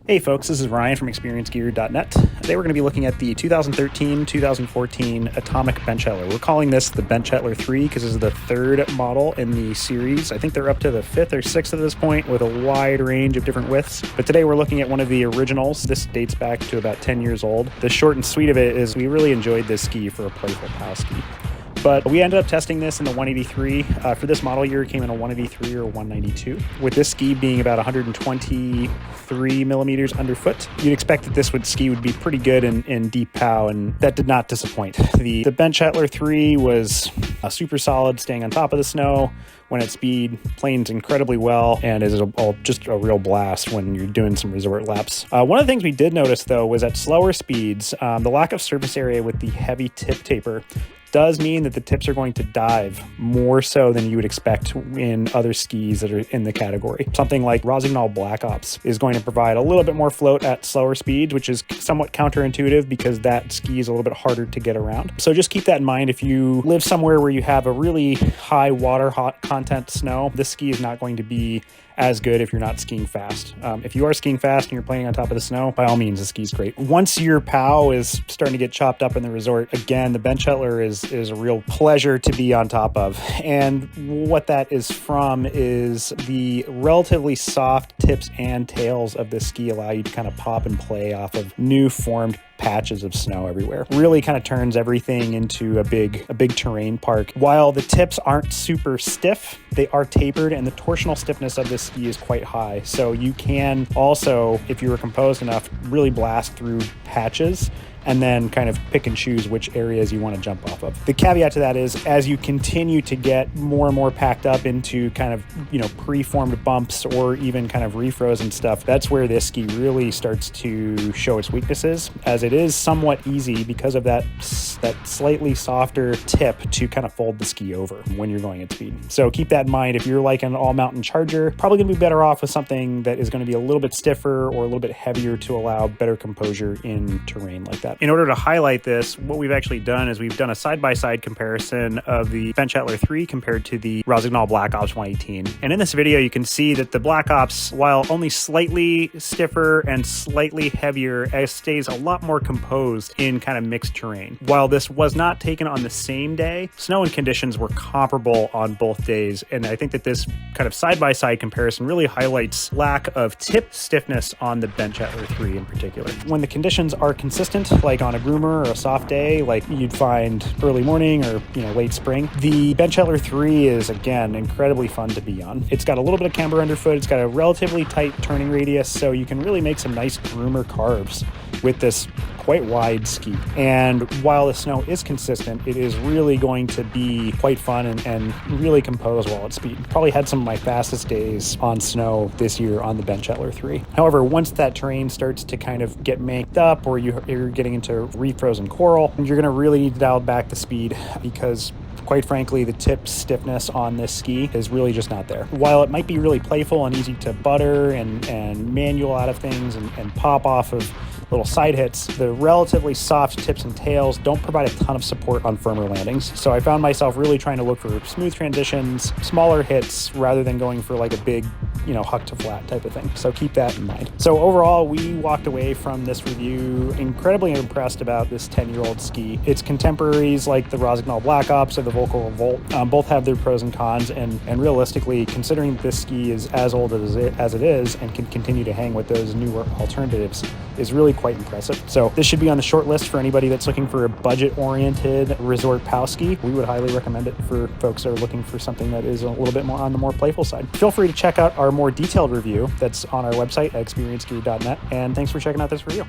Hey folks, this is Ryan from experiencegear.net. Today we're going to be looking at the 2013-2014 Atomic Bent Chetler. We're calling this the Bent Chetler 3 because this is the third model in the series. I think they're up to the fifth or sixth at this point with a wide range of different widths. But today we're looking at one of the originals. This dates back to about 10 years old. The short and sweet of it is we really enjoyed this ski for a playful pow ski. But we ended up testing this in the 183. For this model year, it came in a 183 or 192. With this ski being about 123 millimeters underfoot, you'd expect that this ski would be pretty good in deep pow, and that did not disappoint. The Bent Chetler 3 was super solid, staying on top of the snow when at speed, planes incredibly well, and is just a real blast when you're doing some resort laps. One of the things we did notice, though, was at slower speeds, the lack of surface area with the heavy tip taper does mean that the tips are going to dive more so than you would expect in other skis that are in the category. Something like Rossignol Black Ops is going to provide a little bit more float at slower speeds, which is somewhat counterintuitive because that ski is a little bit harder to get around. So just keep that in mind. If you live somewhere where you have a really high water content snow, this ski is not going to be as good if you're not skiing fast. If you are skiing fast and you're playing on top of the snow, by all means, the ski's great. Once your pow is starting to get chopped up in the resort, again, the Bent Chetler is a real pleasure to be on top of. And what that is from is the relatively soft tips and tails of the ski allow you to kind of pop and play off of new formed patches of snow everywhere. Really kind of turns everything into a big terrain park. While the tips aren't super stiff, they are tapered, and the torsional stiffness of this ski is quite high. So you can also, if you were composed enough, really blast through patches and then kind of pick and choose which areas you want to jump off of. The caveat to that is as you continue to get more and more packed up into kind of, pre-formed bumps or even kind of refrozen stuff, that's where this ski really starts to show its weaknesses, as it is somewhat easy because of that slightly softer tip to kind of fold the ski over when you're going at speed. So keep that in mind. If you're like an all-mountain charger, probably going to be better off with something that is going to be a little bit stiffer or a little bit heavier to allow better composure in terrain like that. In order to highlight this, what we've actually done is we've done a side-by-side comparison of the Bent Chetler 3 compared to the Rossignol Black Ops 118. And in this video, you can see that the Black Ops, while only slightly stiffer and slightly heavier, stays a lot more composed in kind of mixed terrain. While this was not taken on the same day, snow and conditions were comparable on both days. And I think that this kind of side-by-side comparison really highlights lack of tip stiffness on the Bent Chetler 3 in particular. When the conditions are consistent, like on a groomer or a soft day, like you'd find early morning or late spring, the Bent Chetler 3 is, again, incredibly fun to be on. It's got a little bit of camber underfoot. It's got a relatively tight turning radius, so you can really make some nice groomer carves with this quite wide ski. And while the snow is consistent, it is really going to be quite fun and really composed while at speed. Probably had some of my fastest days on snow this year on the Bent Chetler 3. However, once that terrain starts to kind of get manked up or you're getting into refrozen coral, you're going to really need to dial back the speed because quite frankly, the tip stiffness on this ski is really just not there. While it might be really playful and easy to butter and manual out of things and pop off of little side hits, the relatively soft tips and tails don't provide a ton of support on firmer landings. So I found myself really trying to look for smooth transitions, smaller hits, rather than going for like a big, huck to flat type of thing. So keep that in mind. So overall, we walked away from this review incredibly impressed about this 10-year-old ski. Its contemporaries like the Rossignol Black Ops or the Volco Revolt both have their pros and cons, and realistically, considering that this ski is as old as it is and can continue to hang with those newer alternatives, is really quite impressive. So this should be on the short list for anybody that's looking for a budget-oriented resort pow ski. We would highly recommend it for folks that are looking for something that is a little bit more on the more playful side. Feel free to check out our more detailed review that's on our website at experiencegear.net, and thanks for checking out this review.